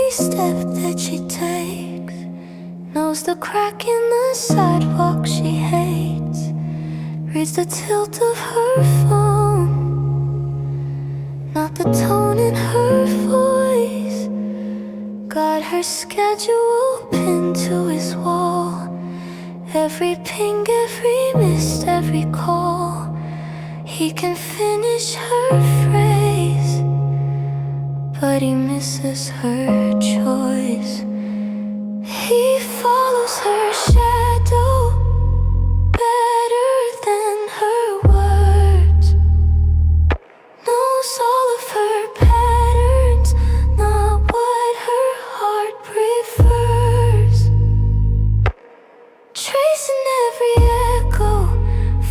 every step that she takes, knows the crack in the sidewalk she hates, reads the tilt of her phone, not the tone in her voice. Got her schedule pinned to his wall, every ping, every missed, every call. He can finish her phrase, but he misses her choice. He follows her shadow better than her words, knows all of her patterns, not what her heart prefers. Tracing every echo,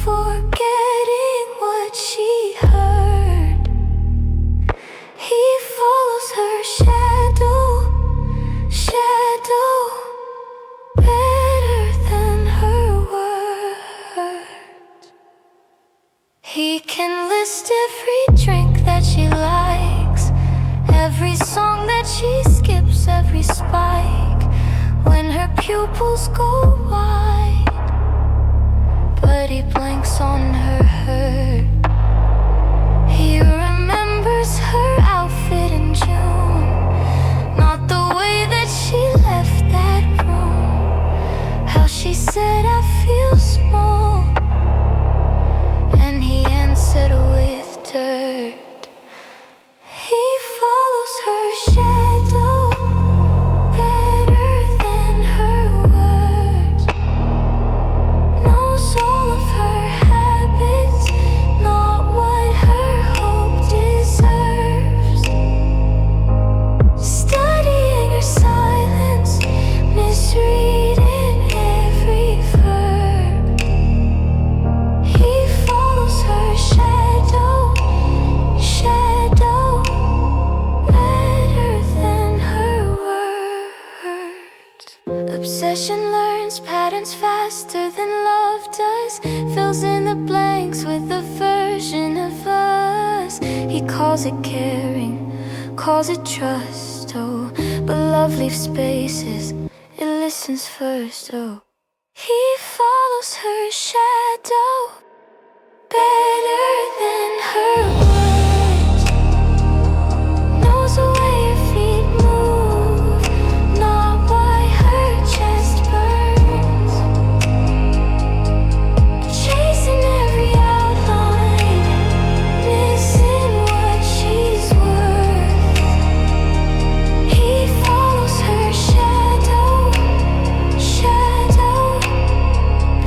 forgetting what she heard. He follows her shadow better than her words. He can list every drink that she likes, every song that she skips, every spike, when her pupils go wide, but he blanks on her hurt. He remembers her outfit in June, not the way that she left that room, how she said, "I feel small," and he answered with dirt. He follows her shadow better than her words, knows all of her habits, not what her hope deserves. Studying her silence, misreading every verb. He follows her shadow better than her words. Obsession learns patterns faster than love does, fills in the blanks with a version of us. He calls it caring, calls it trust, oh, but love leaves spaces, it listens first, oh. He follows her shadow better than her words, knows the way her feet move, not why her chest burns. Chasing every outline, missing what she's worth. He follows her shadow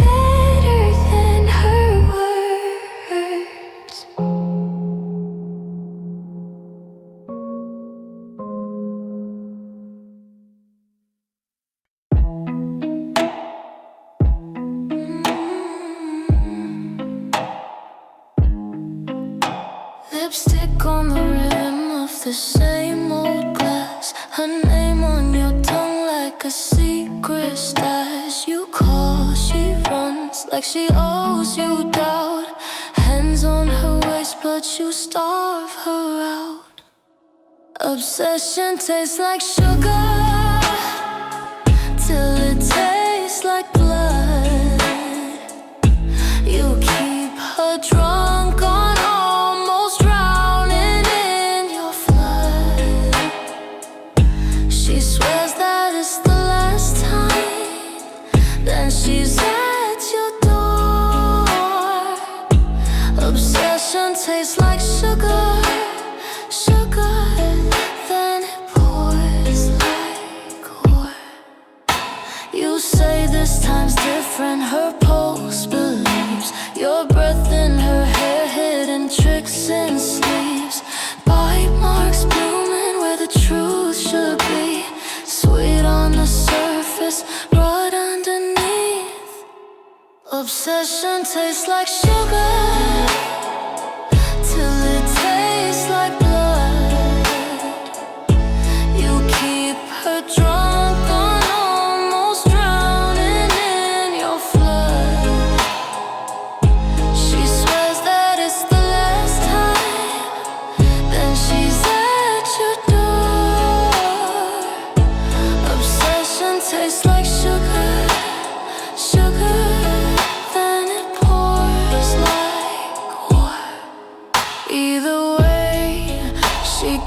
better than her words. Lipstick on the rim of the same old glass, her name on your tongue like a secret stash. You call, she runs like she owes you doubt, hands on her waist but you starve her out. Obsession tastes like sugar till it tastes like blood. You keep her drunk on almost drowning in your flood. She swears that it's the last time, then she's at your door. Obsession tastes like sugar, then it pours like war. You say this time's different, her pulse believes, your breath in her hair, hidden tricks in sleeves, bite marks blooming where the truth should be, sweet on the surface, right underneath. Obsession tastes like sugar till it tastes like blood. You keep her drunk on almost drowning in your flood. She swears that it's the last time, then she's at your door.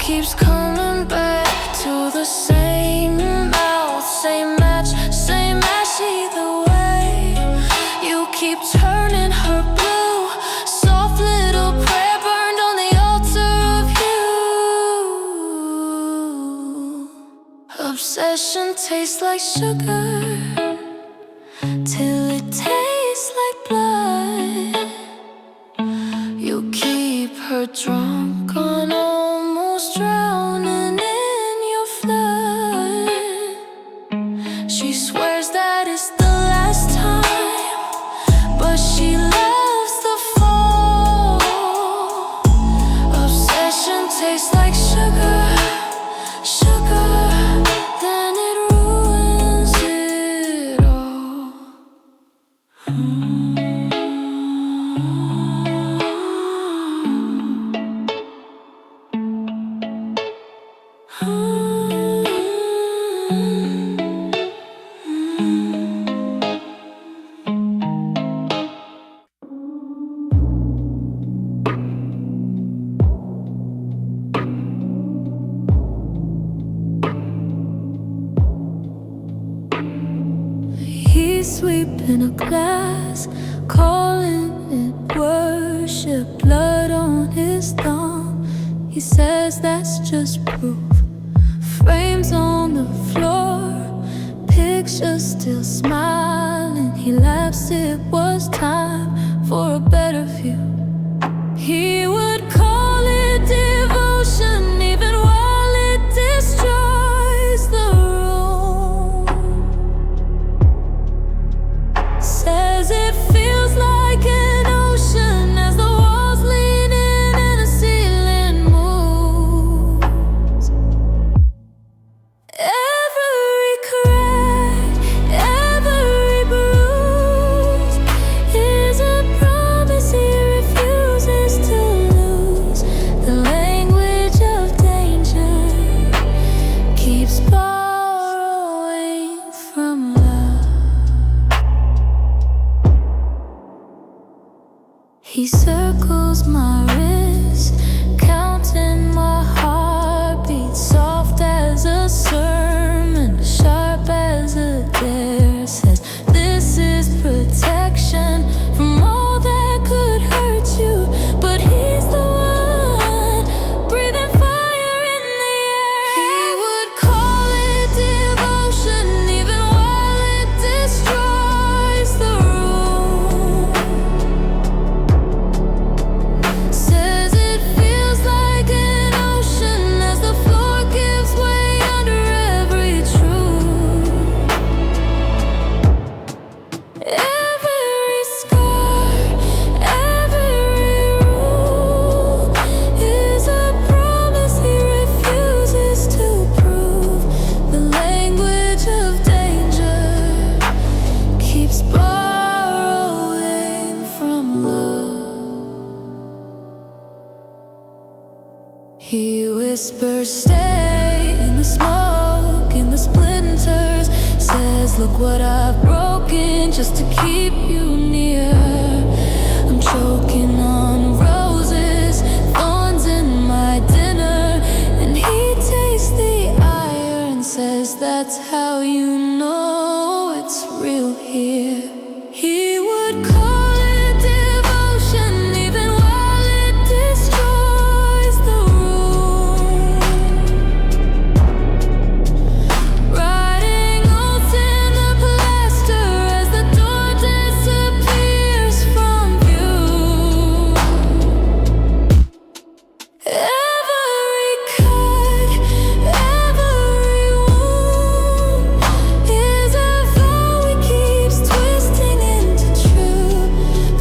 keeps coming back to the same mouth, same match, either way. You keep turning her blue, soft little prayer burned on the altar of you. Obsession tastes like sugar till it tastes like blood. You keep her drunk on almost drowning in your flood. She swears that it's the last time, but she loves the fall. Obsession tastes like sugar, then it ruins it all. He's sweeping a glass, calling it worship. Blood on his thumb, he says that's just proof. Frames on the floor, pictures still smiling. He laughs, it was time for a better view. He would call it devotion even while it destroys the room. Says it feels like an ocean as the walls lean in and the ceiling moves. Every crack, every bruise is a promise he refuses to lose. The language of danger keeps borrowing from love. He circles my wrist, counting my heartbeat, soft as a sermon, sharp as a dare. Says this is protection from all that could hurt you, but he's the one breathing fire in the air. He would call it devotion even while it destroys the room. Says it feels like an ocean as the floor gives way under every truth. Every scar, every rule is a promise he refuses to prove. The language of danger keeps borrowing from love. He whispers, stay in the smoke, in the splinters. Says, look what I've broken just to keep you near. I'm choking on roses, thorns in my dinner. And he tastes the iron, says that's how you know it's real here. He would call it devotion even while it destroys the room. Writing oaths in the plaster as the door disappears from view. Every cut, every wound is a vow he keeps twisting into truth.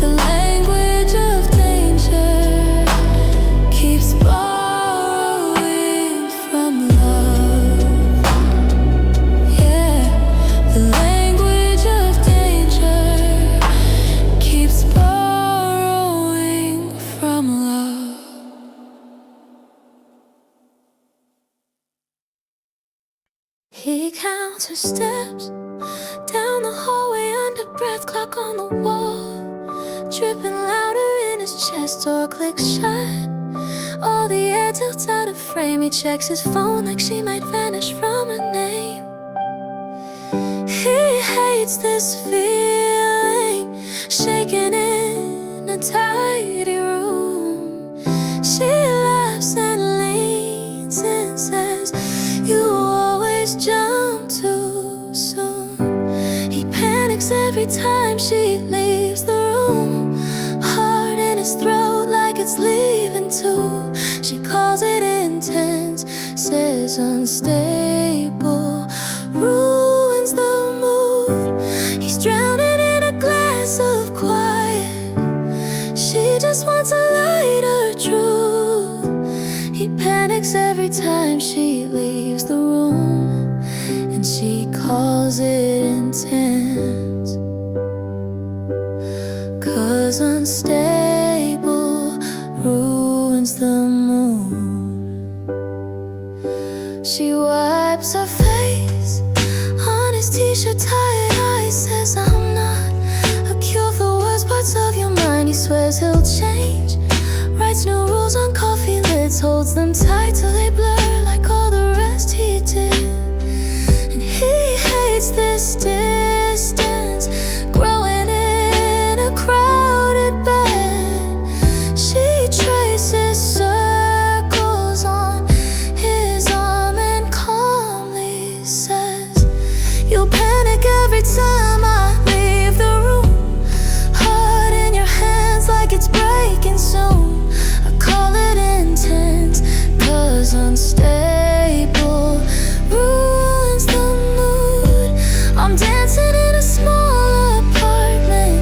The language of danger keeps borrowing from love. Yeah, the language of danger keeps borrowing from love. He counts her steps down the hallway under breath, clock on the wall, dripping louder in his chest, door clicks shut. All the air tilts out of frame. He checks his phone like she might vanish from a name. He hates this feeling, shaking in a tidy room. She laughs and leans and says, "You always jump too soon." He panics every time she leaves the room, heart in his throat like it's leaving too. She calls it intense, says unstable, ruins the mood. He's drowning in a glass of quiet. She just wants a lighter truth. He panics every time she leaves the room, and she calls it intense. 'Cause unstable ruins the mood. She wipes her face on his t-shirt, tired eyes, says, "I'm not a cure for worst parts of your mind." He swears he'll change, writes new rules on coffee lids, holds them tight till they blur like all the rest he did. And he hates this distance, growing in a crowded bed. She traces circles on his arm and calmly says, "You'll panic every time I leave the room, heart in your hands like it's breaking soon." I call it intense, 'cause unstable ruins the mood. I'm dancing in a small apartment.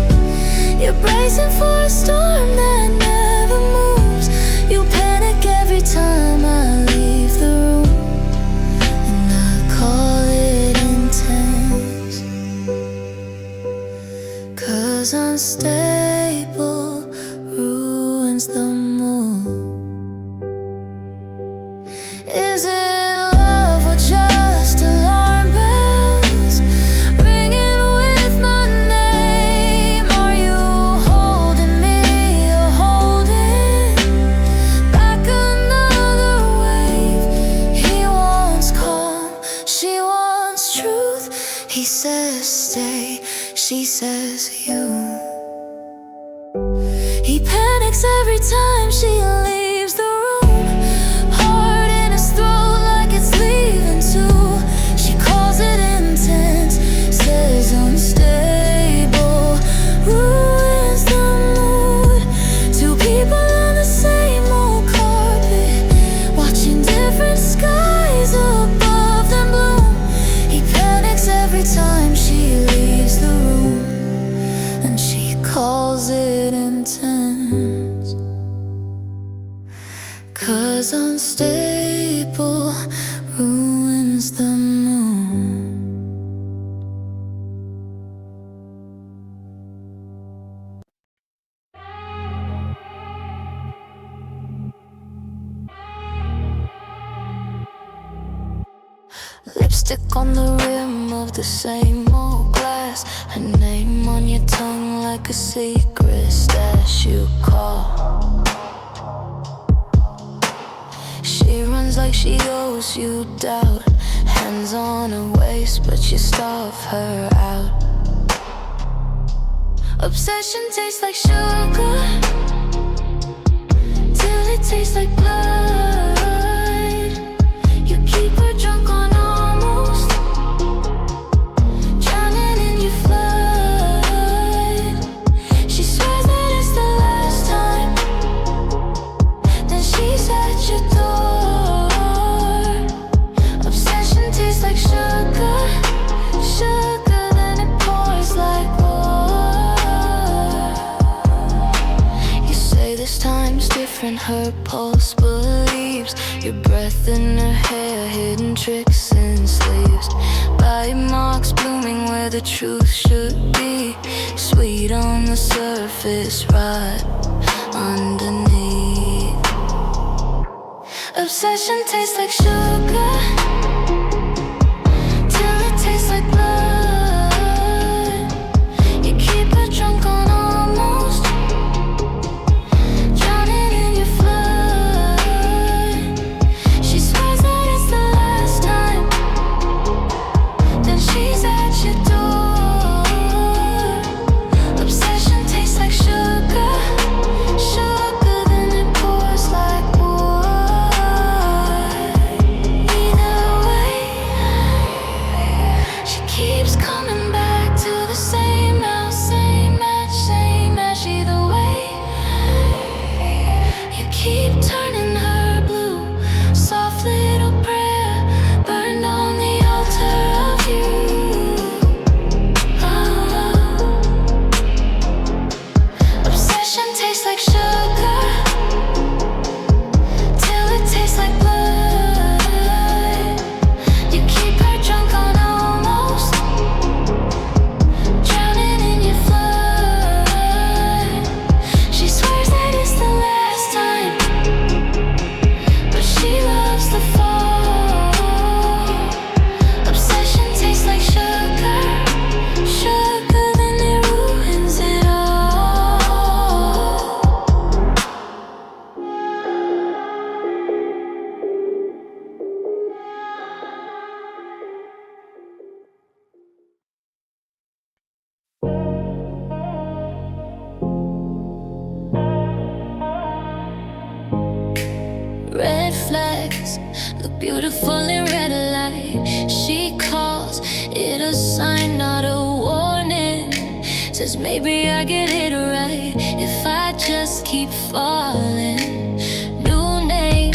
You're bracing for a storm that never moves. You panic every time I leave the room, and I call it intense, 'cause unstable ruins the mood. Is it love or just alarm bells ringing with my name? Are you holding me or holding back another wave? He wants calm, she wants truth. He says stay, she says you. He panics every time she leaves the room, heart in his throat like it's leaving too. She calls it intense, says unstable, ruins the mood. Two people on the same old carpet, watching different skies above them bloom. He panics every time she leaves the room, and she calls it intense, 'cause unstable ruins the mood. Lipstick on the rim of the same old glass, her name on your tongue like a secret stash you call. She runs like she owes you doubt, hands on her waist but you starve her out. Obsession tastes like sugar till it tastes like blood. You keep her drunk on almost, drowning in your flood. She swears that it's the last time, then she's at your door. Obsession tastes like sugar, sugar, then it pours like water. You say this time's different, her pulse believes. Your breath in her hair, hidden tricks in sleeves. Bite marks blooming where the truth should be. Sweet on the surface, right underneath. Obsession tastes like sugar till it tastes like blood. You keep her drunk on almost, drowning in your flood. eyes look beautiful in red light. She calls it a sign, not a warning. Says maybe I get it right if I just keep falling. New name,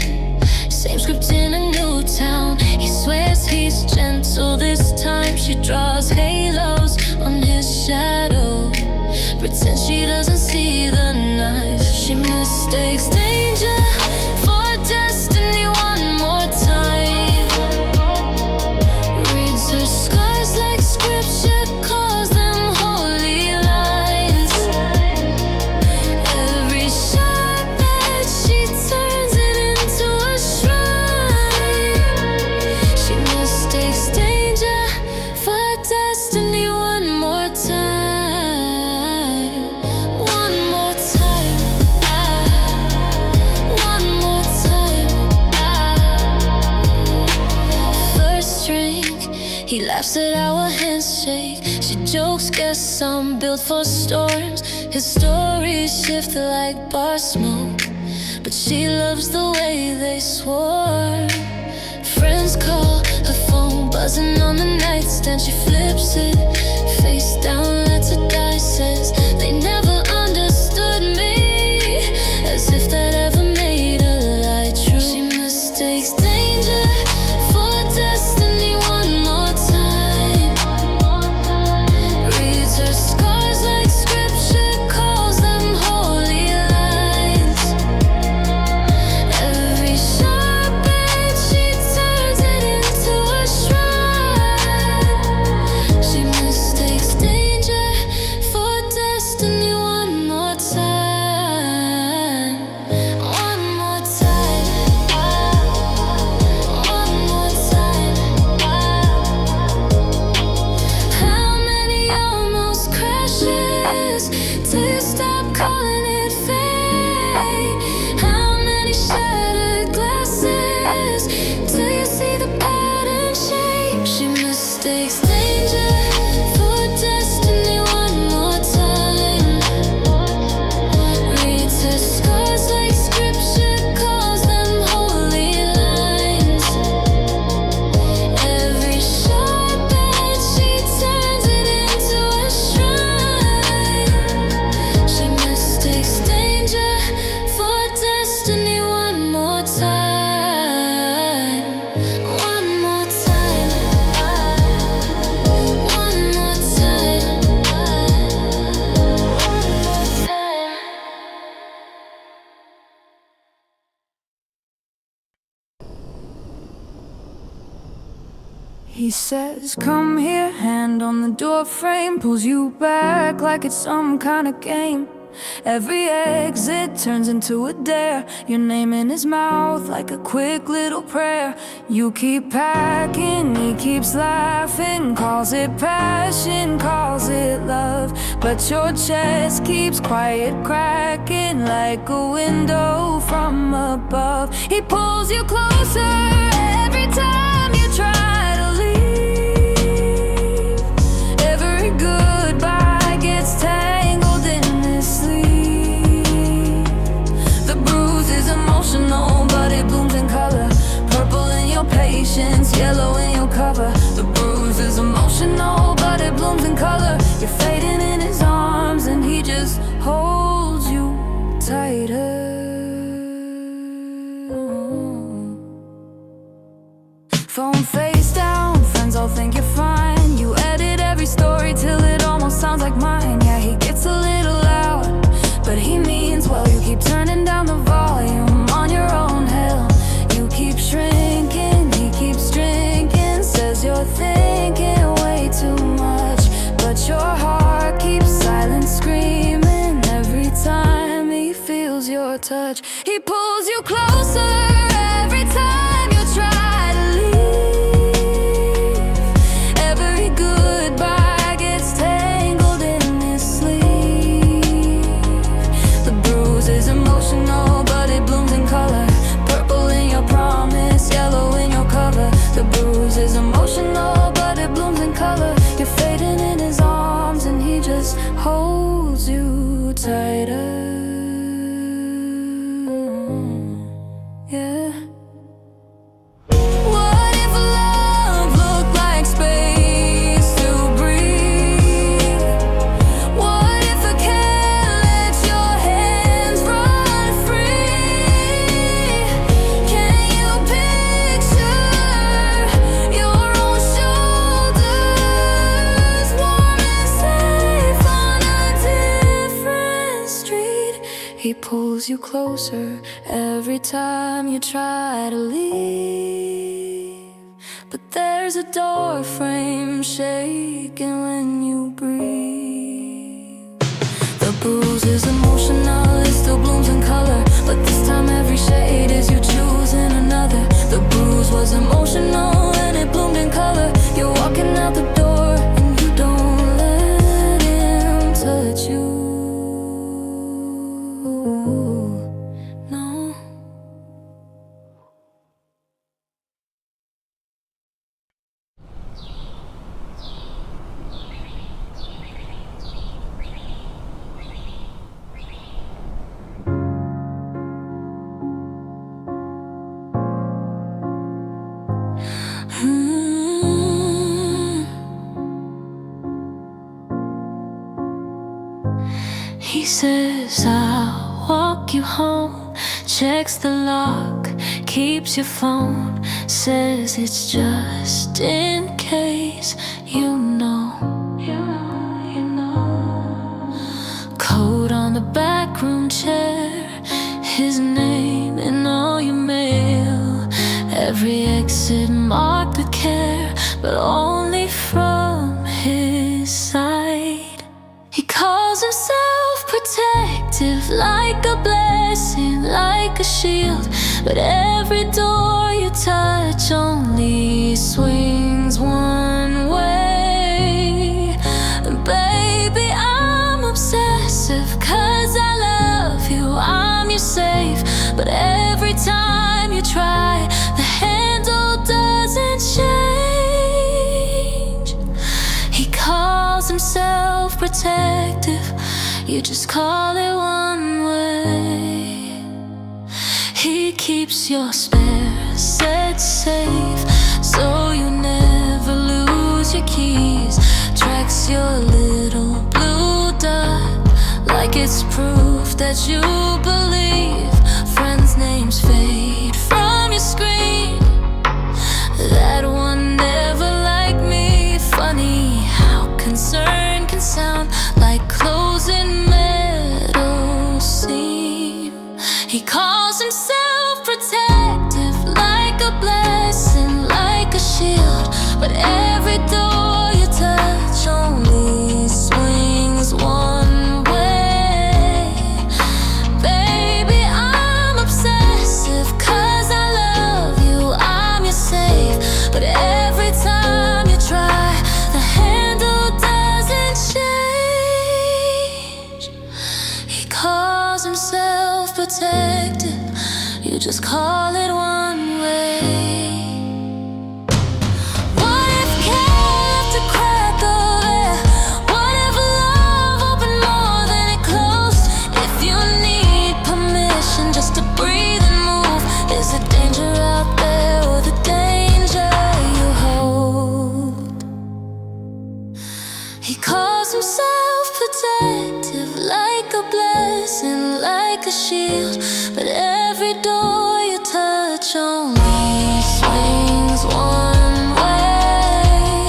same script in a new town. He swears he's gentle this time. She draws halos on his shadow, pretend she doesn't see the knife. She mistakes danger for destiny one more time. Reads her scars like scripture, calls them holy lines. Every sharp edge she turns it into a shrine. She mistakes danger for destiny one more time. He laughs at our handshake. She jokes, guess I'm built for storms. His stories shift like bar smoke, but she loves the way they swore. Friends call, her phone buzzing on the nightstand. She flips it, face down, lets her die. Says they never understood me, as if that ever made a lie true. She mistakes danger for destiny one more time. Reads her scars like scripture, calls them holy lines. Every sharp edge she turns it into a shrine. She mistakes danger for destiny one more time. One more time. One more time. How many almost crashes till you stop calling it fate? How many shattered glasses till you see the pattern shape? She mistakes danger for destiny one more time. Reads her scars like scripture, calls them holy lines. Every sharp edge she turns it into a shrine. She mistakes danger for destiny one more time. One more time. One more time. He says, come here, hand on the door frame, pulls you back like it's some kind of game. Every exit turns into a dare, your name in his mouth like a quick little prayer. You keep packing, he keeps laughing, calls it passion, calls it love. But your chest keeps quiet cracking like a window from above. He pulls you closer every time you try to leave. Every goodbye gets tangled in this sleep. The bruise is emotional, but it blooms in color. Purple in your patience, yellow in your cover. The bruise is emotional, but it blooms in color. You're fading in his arms and he just holds you tighter. Phone face down, friends all think you're fine. You edit every story till it almost sounds like mine. Yeah, he gets a little loud, but he means well. You keep turning down the volume on your own hell. You keep shrinking, he keeps drinking. Says you're thinking way too much, but your heart keeps silent screaming every time he feels your touch. He pulls you closer every time you try to leave. Every goodbye gets tangled in his sleeve. The bruise is emotional, but it blooms in color. Purple in your promise, yellow in your cover. The bruise is emotional, but it blooms in color. You're fading in his arms and he just holds you tighter. Yeah. He pulls you closer every time you try to leave. But there's a door frame shaking when you breathe. The bruise is emotional, it still blooms in color, but this time every shade is you choosing another. The bruise was emotional and it bloomed in color. You're walking out the door and you don't let him touch you. No. He says, I'll walk you home, checks the lock, keeps your phone, says it's just in case, you know. Coat on the backroom chair, his name in all your mail, every exit marked with care, but only from his side. He calls himself protective, like a blessing, like a shield, but every door you touch only swings one way. And baby, I'm obsessive, 'cause I love you, I'm your safe, but every time you try, the handle doesn't change. He calls himself protective, you just call it one way. He keeps your spare set safe, so you never lose your keys. Tracks your little blue dot, like it's proof that you believe. Friends' names fade from your screen, that one never liked me. Funny how concern can sound like closing metal seam. He calls himself protective, like a blessing, like a shield, but every door you touch only swings one way. Baby, I'm obsessive, 'cause I love you, I'm your safe, but every time you try, the handle doesn't change. He calls himself protective, you just call it one way. What if care left a crack over there? What if love opened more than it closed? If you need permission just to breathe and move, is the danger out there or the danger you hold? He calls himself protective, like a blessing, like a shield, but every door you touch only swings one way.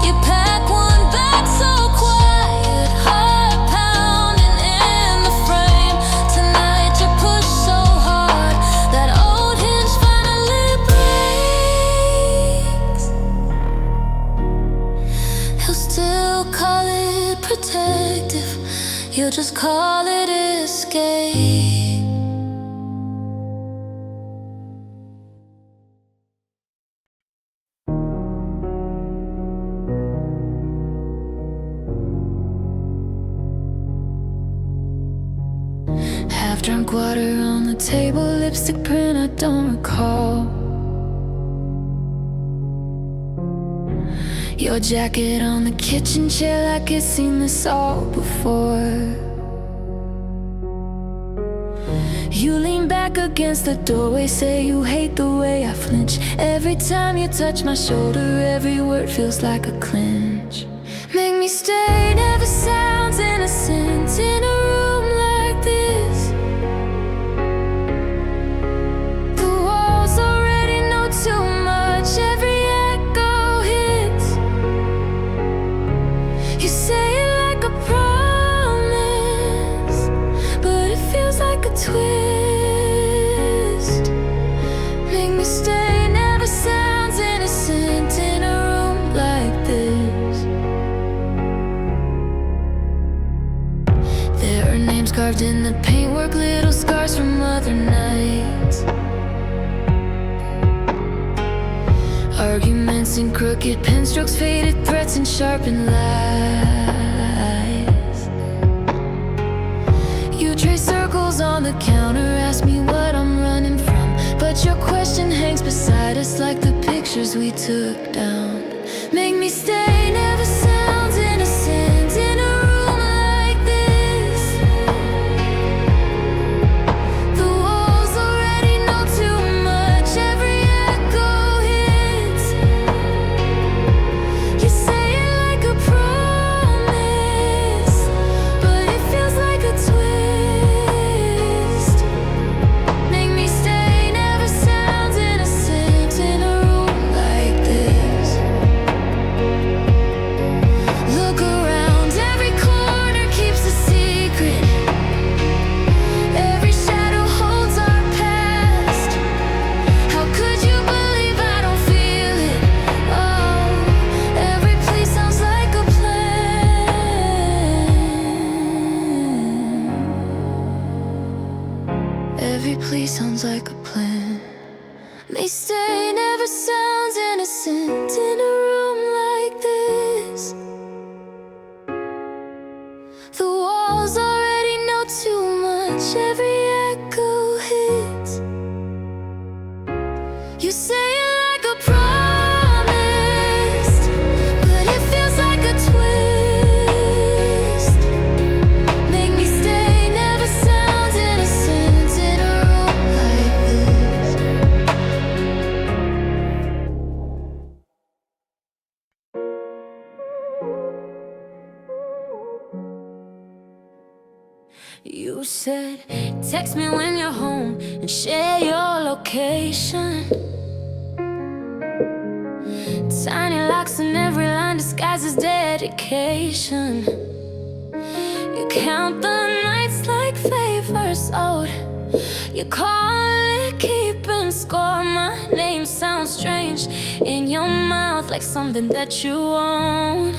You pack one bag so quiet, heart pounding in the frame. Tonight you push so hard, that old hinge finally breaks. He'll still call it protective, you'll just call it escape. Half-drunk water on the table, lipstick print I don't recall. Your jacket on the kitchen chair, like it's seen this all before. You lean back against the doorway, say you hate the way I flinch. Every time you touch my shoulder, every word feels like a clinch. Make me stay, never sounds innocent in a room like this. The walls already know too much, every echo hits. You say it like a promise, but it feels twist. Make me stay, never sounds innocent in a room like this. There are names carved in the paintwork, little scars from other nights. Arguments and crooked pen strokes, faded threats and sharpened lies. You trace circles on the counter, ask me what I'm running from, but your question hangs beside us like the pictures we took down. Make me stay, never sounds innocent in a room like this. The walls already know too much, every echo hits. You say it like a promise, but it feels like a twist. Make me stay, never sounds innocent in a room like this. Look around, every corner keeps a secret. Every shadow holds our past. How could you believe I don't feel it? Oh, every plea sounds like a plan. Every plea sounds like a plan. They say never sounds innocent in a room like this. The walls already know too much, every echo hits. You say it like a promise, but it feels like a twist. Make me stay, never sounds innocent in a room like this. You said, text me when you're home and share your location. Tiny locks in every line disguises dedication. You count the nights like favors owed. You call it keeping score. My name sounds strange in your mouth, like something that you own.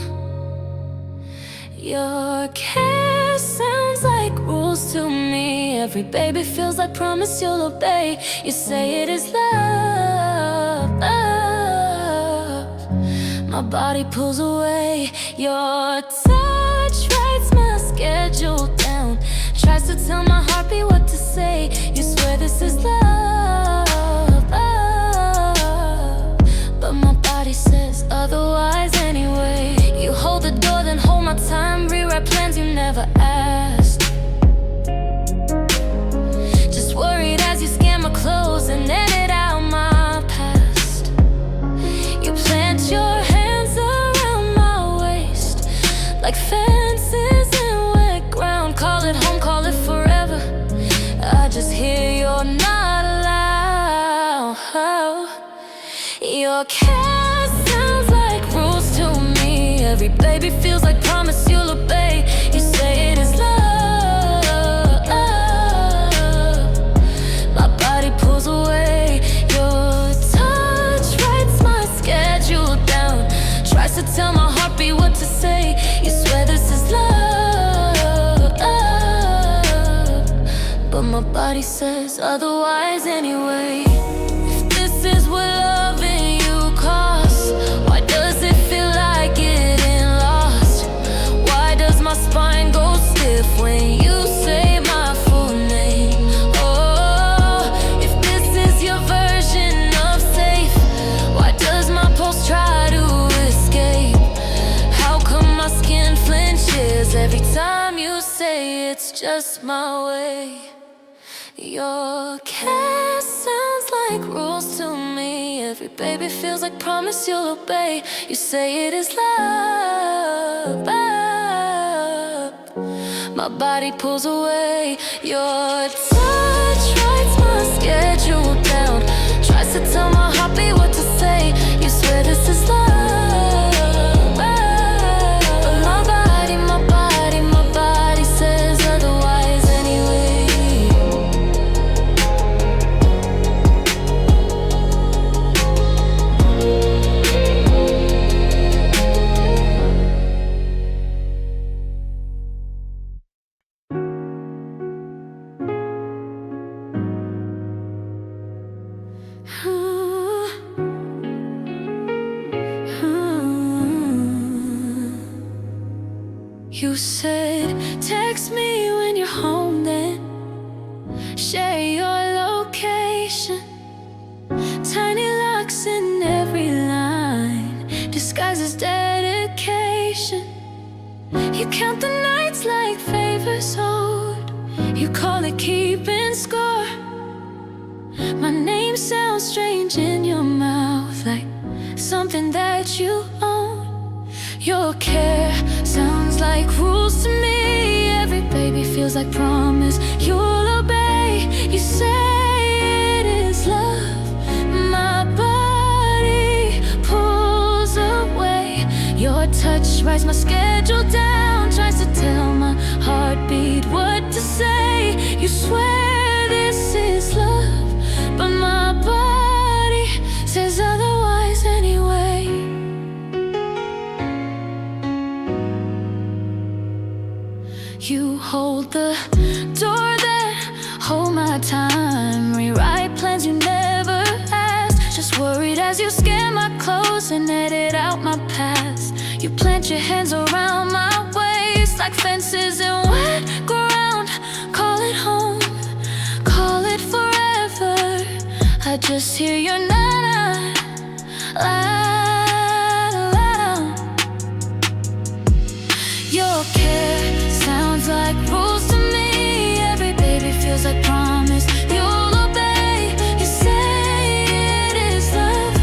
Your care sounds like rules to me. Every baby feels like promise you'll obey. You say it is love, love. My body pulls away. Your touch writes my schedule down, tries to tell my heartbeat what to say. You swear this is love, love, but my body says otherwise anyway. You hold the door, then hold my time, rewrite plans you never asked. Just worried as you scan my clothes and edit out my past. You plant your hands around my waist like fences in wet ground. Call it home, call it forever. I just hear you're not allowed. Your care sounds like rules to me. Every baby feels like promise you'll obey. You say it is love, love. My body pulls away. Your touch writes my schedule down, tries to tell my heartbeat what to say. You swear this is love, love, but my body says otherwise anyway. If this is what loving you costs, why does it feel like getting lost? Why does my spine go stiff when you say my full name? Oh, if this is your version of safe, why does my pulse try to escape? How come my skin flinches every time you say it's just my way? Your care sounds like rules to me. Every baby feels like promise you'll obey. You say it is love, love. My body pulls away. Your touch writes my schedule down, tries to tell my heartbeat what to say. You swear this is love, love. But my body, my body, my body says otherwise anyway. You said, text me when you're home, then share your location. Tiny locks in every line, disguises dedication. You count the nights like favors owed, you call it keeping score. My name sounds strange in your mouth, like something that you own. Your care sounds like rules to me. Every baby feels like promise you'll obey. You say it is love, my body pulls away. Your touch writes my schedule down, tries to tell my heartbeat what to say. You swear this is love, but my body says otherwise anyway. You hold the door that hold my time, rewrite plans you never asked. Just worried as you scan my clothes and edit out my past. You plant your hands around my waist like fences in wet ground. Call it home, call it forever. I just hear your na-na loud. Your care sounds like rules to me. Every baby feels like promise you'll obey. You say it is love,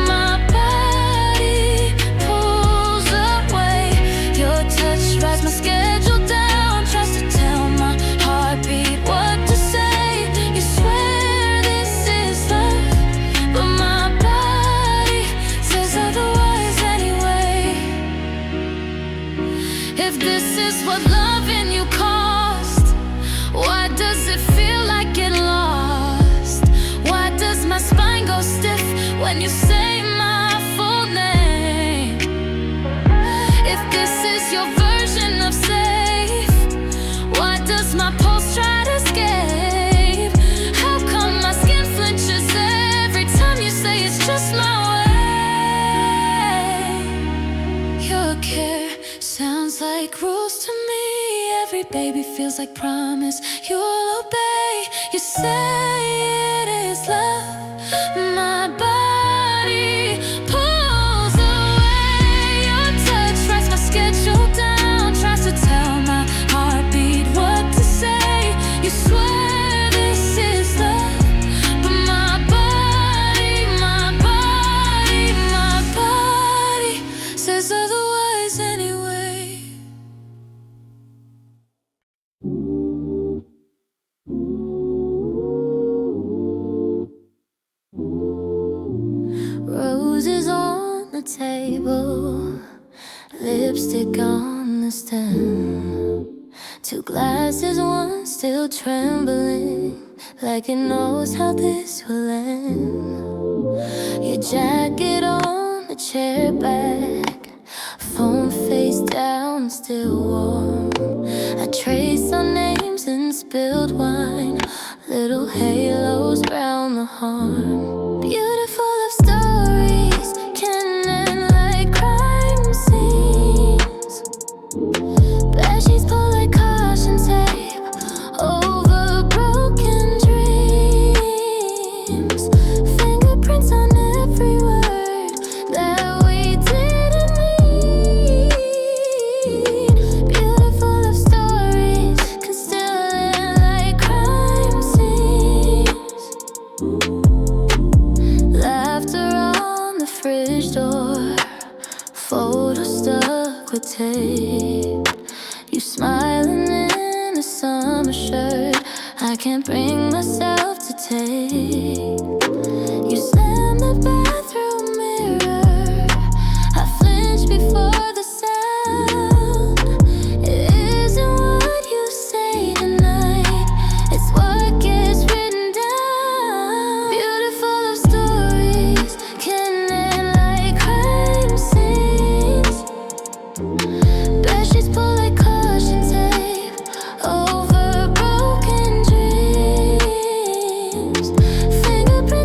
my body pulls away. Your touch writes my schedule down, tries to tell my heartbeat what to say. You swear this is love, but my body says otherwise anyway. If this is what loving you cost, why does it feel like it lost? Why does my spine go stiff when you say my full name? If this is your version of safe, why does my pulse try to escape? How come my skin flinches every time you say it's just my way? Your care sounds like rules to me. Every baby feels like promise you'll obey. You say it is love, my body pulls away. Your touch writes my schedule down, tries to tell my heartbeat what to say. You swear this is love, but my body says otherwise anyway. Roses on the table, lipstick on the stem. Two glasses, one still trembling, like it knows how this will end. Your jacket on the chair back, phone face down, still warm. I trace our names in spilled wine, little halos round the horn. Beautiful love stories can end like crime scenes. Bedsheets pull like caution tape over broken dreams. Fingerprints on every word that we didn't mean. Beautiful love stories can still end like crime scenes. Laughter on the fridge door, photo stuck with tape. You smiling in a summer shirt, I can't bring myself to take. You slam the bathroom mirror, I flinch before the sound. It isn't what you say tonight, it's what gets written down. Beautiful love stories can end like crime scenes. Bedsheets pull like caution tape over broken dreams. Fingerprints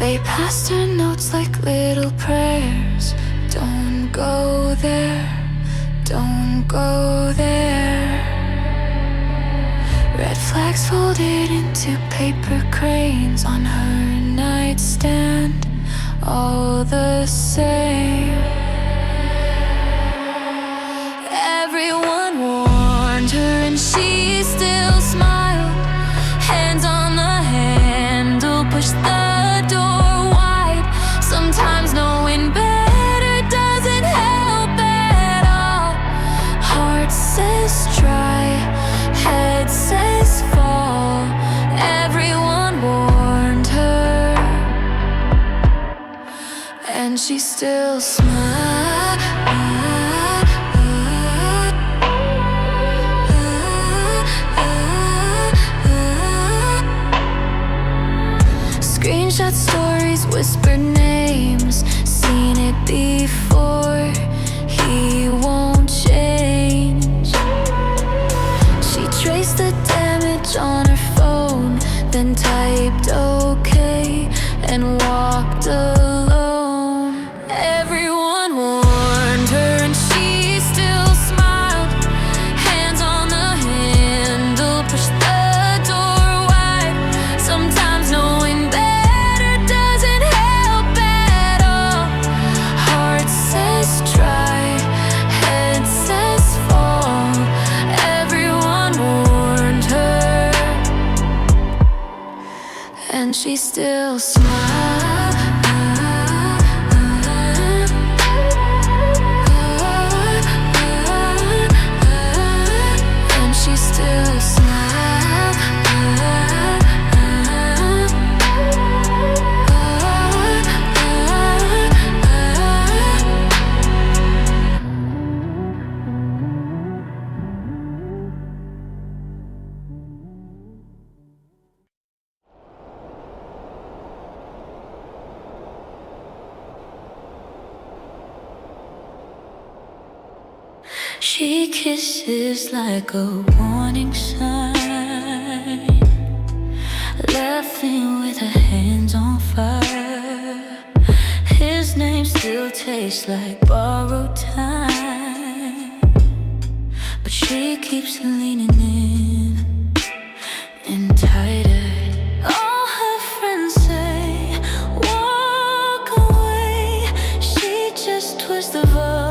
They passed her notes like little prayers. Don't go there, don't go there. Red flags folded into paper cranes on her nightstand, all the same. Everyone warned her and she still smiled. Hands on the handle, pushed the door wide. Sometimes knowing better doesn't help at all. Heart says try, head says fall. Everyone warned her, and she still smiled. Screenshot stories, whispered names. Seen it before, he won't change. She traced the damage on her phone, then typed okay and walked alone. Everyone warned her and she still smiled. Hands on the handle, pushed the door wide. Sometimes knowing better doesn't help at all. Heart says try, head says fall. Everyone warned her, and she still smiled. And she still smiled. She kisses like a warning sign, laughing with her hands on fire. His name still tastes like borrowed time, but she keeps leaning in tighter. All her friends say, walk away. She just twists the volume.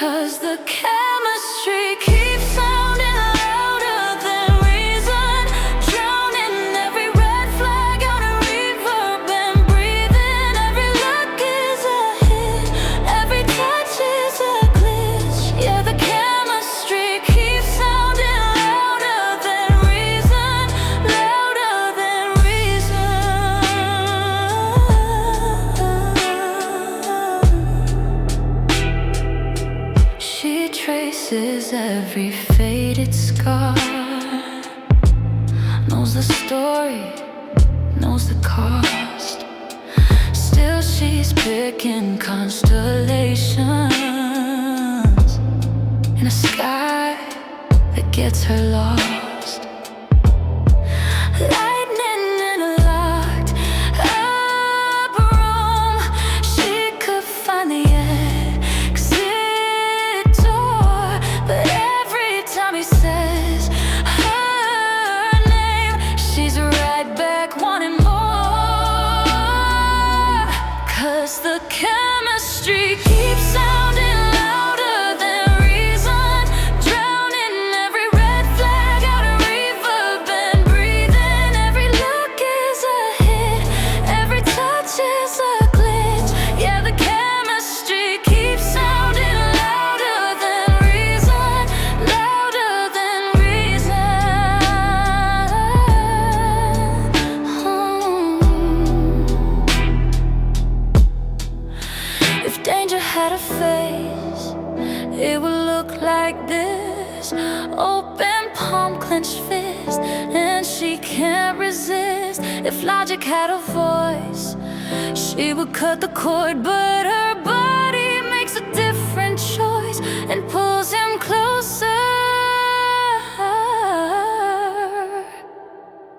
Cause the chemistry keeps sounding louder than reason, drowning every red flag out of reverb and breathing. Every look is a hit, every touch is a glitch. Yeah, the chemistry keeps sounding louder than reason, louder than reason. She traces every faded scar, knows the story, knows the cost. Still she's picking constellations in a sky that gets her lost. Lightning in a locked up room, she could find the exit door, but every time he says her name, she's right back wanting more. Cause the chemistry keeps sounding louder than reason, drowning every red flag out of reverb and breathing. Every look is a hit, every touch is a glitch. Yeah, the chemistry keeps sounding louder than reason, louder than reason. If danger had a face, it would look like this. Open palm, clenched fist, and she can't resist. If logic had a voice, she would cut the cord, but her body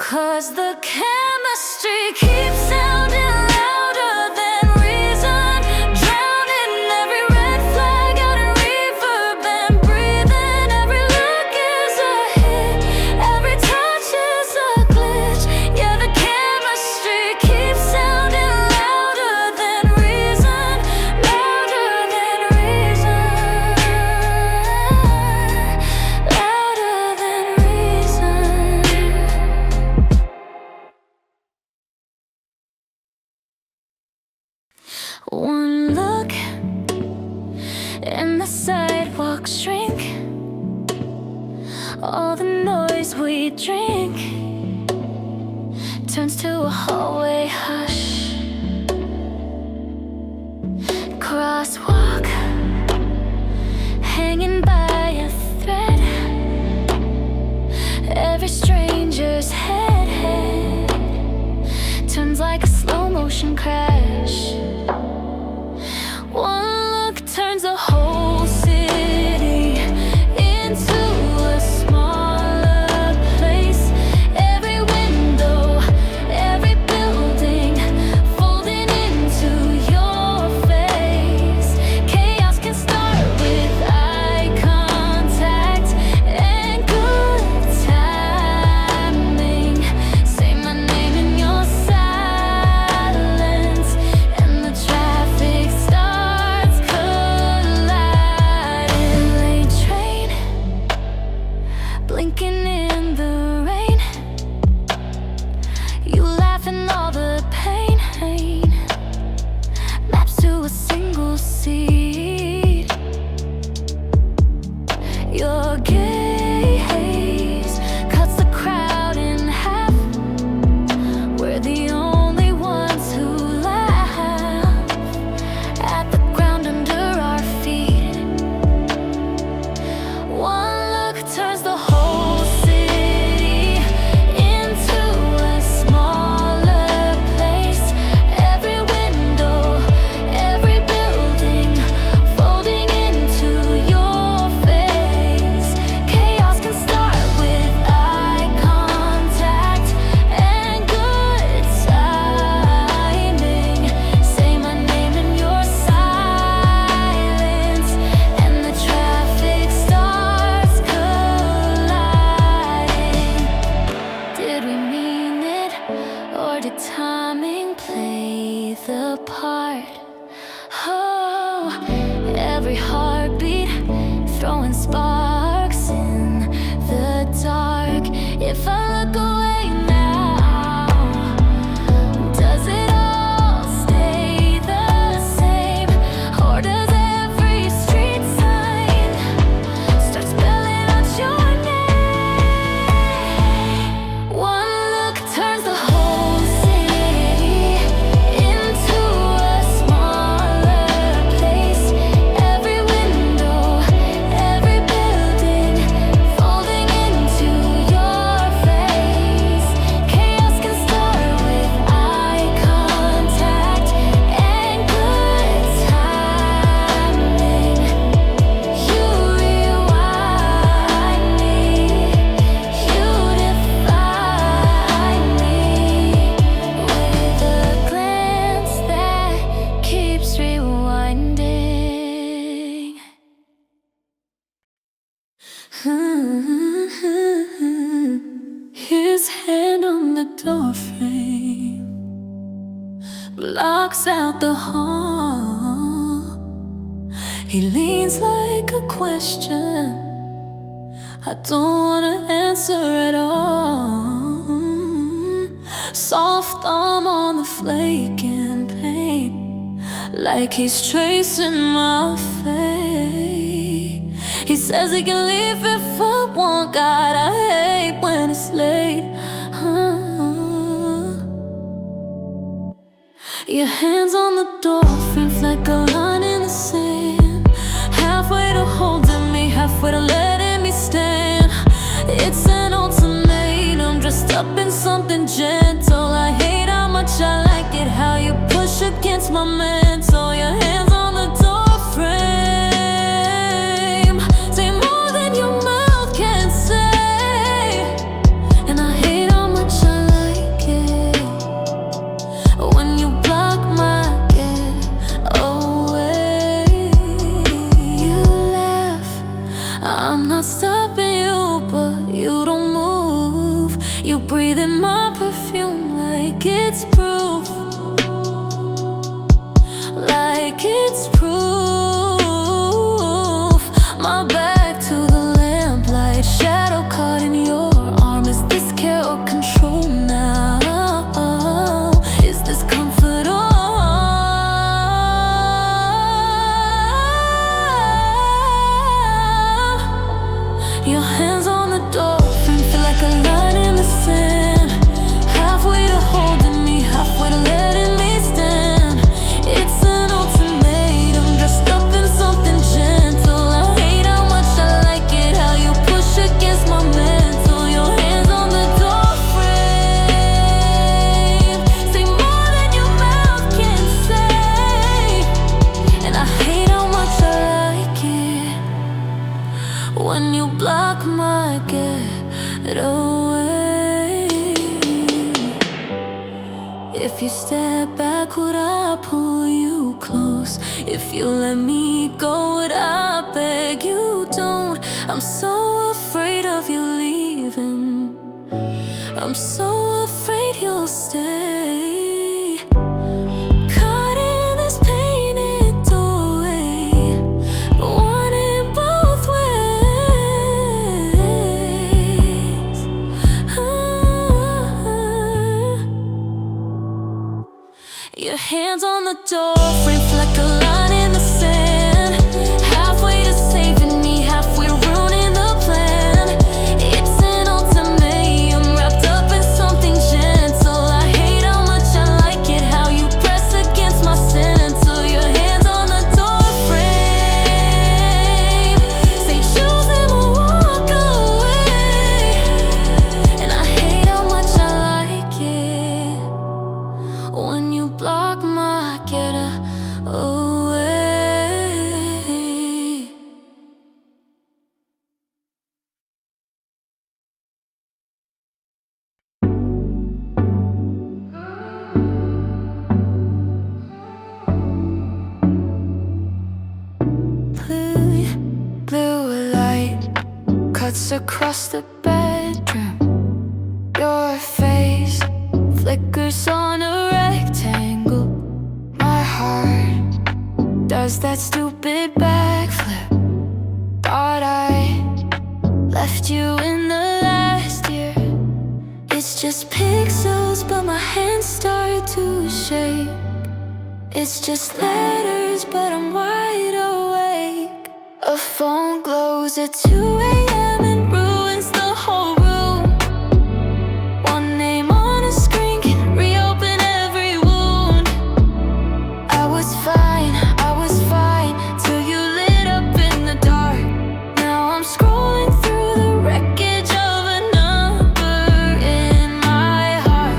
'Cause the chemistry keeps sounding louder than reason, drowning every red flag out in reverb and breathing. Every look is a hit, every touch is a glitch. Yeah, the chemistry keeps sounding louder than reason, louder than reason, louder than reason. One look and the sidewalks shrink. All the noise we drink turns to a hallway hush. Crosswalk hanging by a thread. Every stranger's head turns like a slow motion crash. One look turns a whole city into a smaller place. Every window, every building folding into your face. Chaos can start with eye contact and good timing. Say my name in your silence, and the traffic starts colliding. Late train, blinking in the rain. You laugh in all the pain. Maps to a single seat. Your gaze cuts the crowd in half. We're the only ones who laugh at the ground under our feet. One look turns the whole city into a smaller place. Every window, every building folding into your face. Chaos can start with eye contact and good timing. Say my name in your silence, and the traffic starts colliding. Did we mean it, or did timing play the part? Oh, every heartbeat throwing sparks in the dark. If I look away now, does it all stay the same, or does every street sign start spelling out your name? One look turns the whole city into a smaller place. Every window, every building folding into your face. Chaos can start with eye contact and good timing. You rewind me, you define me with a glance that keeps rewinding. His hand on the doorframe blocks out the hall. He leans like a question I don't wanna answer at all. Soft thumb on the flaking paint, like he's tracing my fate. He says he can leave if I want. God, I hate when it's late. Your hands on the door, frame like a line in the sand. Halfway to holding me, halfway to letting me stand. It's an ultimatum dressed up in something gentle. I hate how much I like it, how you push against my mental. Your hands on the door frame say more than your mouth can say. And I hate how much I If you let me go, would I beg you don't? I'm so afraid of you leaving. I'm so afraid you'll stay. Caught in this painted doorway, wanting both ways. Your hands on the door frame like a line in the sand, halfway to saving me, halfway ruining the plan. It's an ultimatum wrapped up in something gentle. I hate how much I like it, how you press against my center. Your hands on the door frame say choose them or walk away. And I hate how much I like it when you block my getaway. Blue light cuts across the bedroom. Your face flickers on a rectangle. My heart does that stupid backflip. Thought I left you in the last year. It's just pixels, but my hands start to shake. It's just letters, but I'm wide awake. A phone glows at 2 a.m. and ruins the whole room. One name on a screen can reopen every wound. I was fine till you lit up in the dark. Now I'm scrolling through the wreckage of a number in my heart.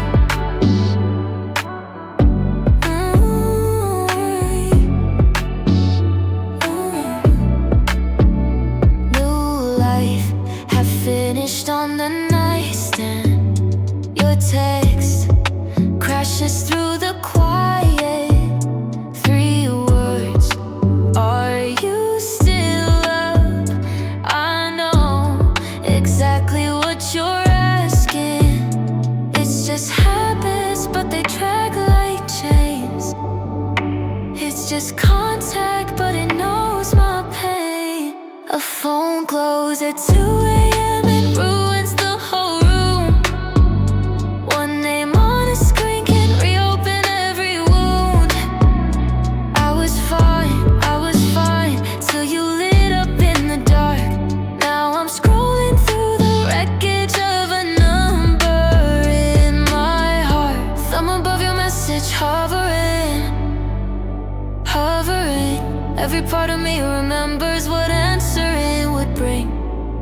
New life have finished on the nightstand. Your text crashes through the quiet. 3 words, are you still up? I know exactly what you're asking. It's just habits, but they drag like chains. It's just contact, but it knows my pain. A phone glows at 2 a.m. and ruins the whole room. One name on a screen can reopen every wound. I was fine till you lit up in the dark. Now I'm scrolling through the wreckage of a number in my heart. Thumb above your message, hovering. Every part of me remembers what answer it would bring.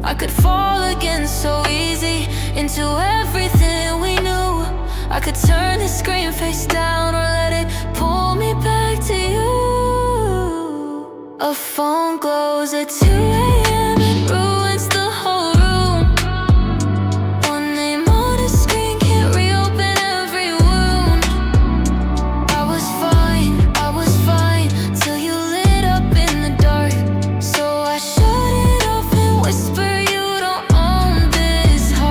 I could fall again so easy into everything we knew. I could turn the screen face down or let it pull me back to you. A phone glows at 2 a.m. and ruins the whole room. One name on a screen can't reopen every wound. I was fine till you lit up in the dark. So I shut it off and whisper you don't own this heart.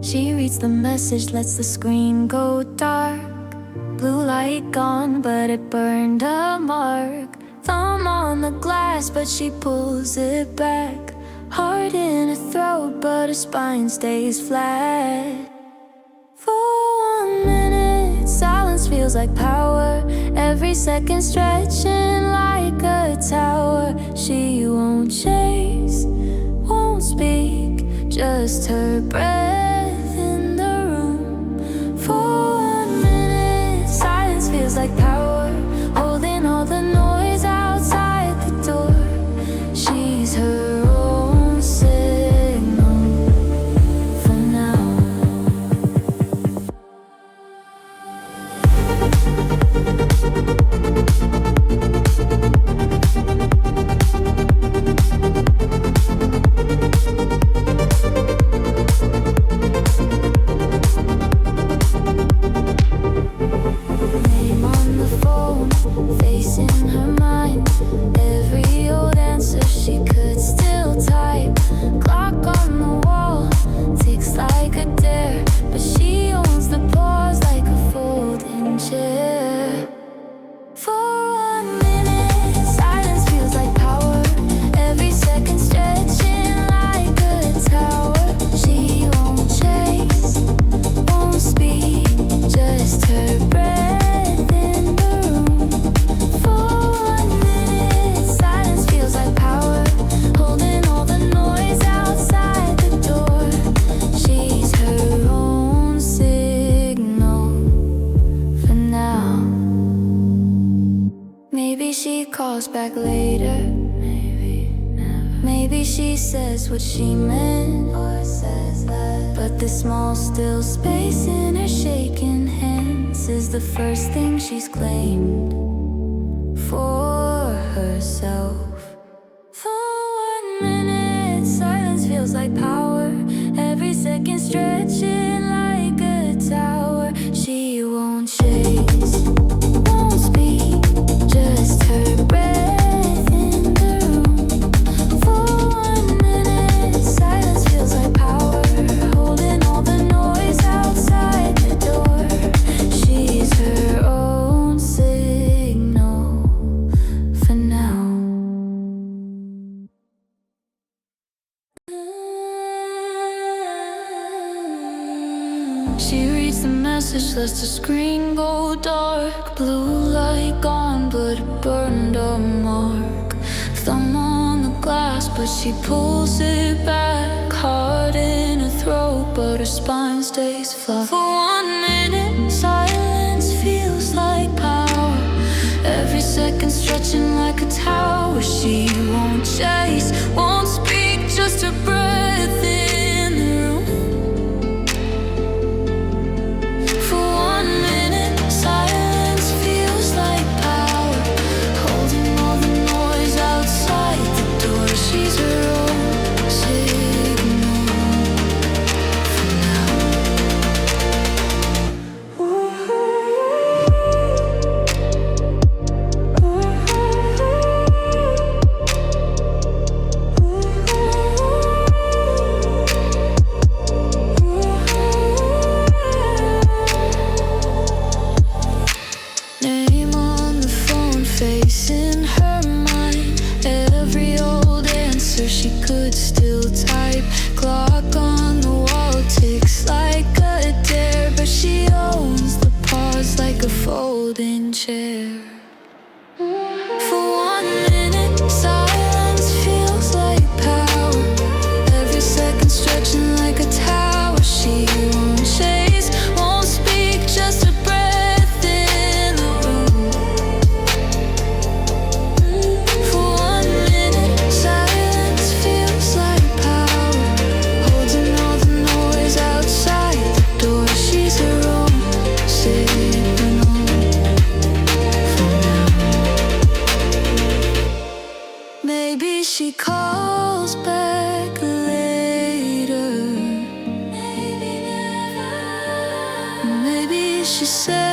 She reads the message, lets the screen go dark. Blue light gone, but it burned a mark. Thumb on the glass, but she pulls it back. Heart in her throat, but her spine stays flat. For 1 minute, silence feels like power. Every second stretching like a tower. She won't chase, won't speak, just her breath in the room. For 1 minute, silence feels like power, holding all the noise outside the door. She's her own signal. just what she meant, or says that. But the small still space in her shaking hands is the first thing she's claimed for herself. For 1 minute, silence feels like power. Every second stretching like a tower. She won't chase, won't speak, just her breath in the room. For 1 minute, silence feels like power, holding all the noise outside the door. She's her own signal for now. She reads the message, lets the screen go dark. Blue light gone, but it burned a mark. Thumb on the glass, but she pulls it back. Heart in her throat, but her spine stays flat. For 1 minute, silence feels like power. Every second stretching like a tower. She won't chase, won't speak, just her breath in the room. For 1 minute, silence feels like power, holding all the noise outside the door. She's her own signal for now. Name on the phone, face in her mind. Every old answer she could still type. Clock on the wall ticks like a dare, but she owns the pause like a folding chair. For 1 minute, silence feels like power. Every second stretching like a tower. She won't chase, won't speak, just a breath in the room. For 1 minute, silence feels like power, holding all the noise outside the door. She's her own signal for now. Maybe she calls back later. Maybe never. Maybe she says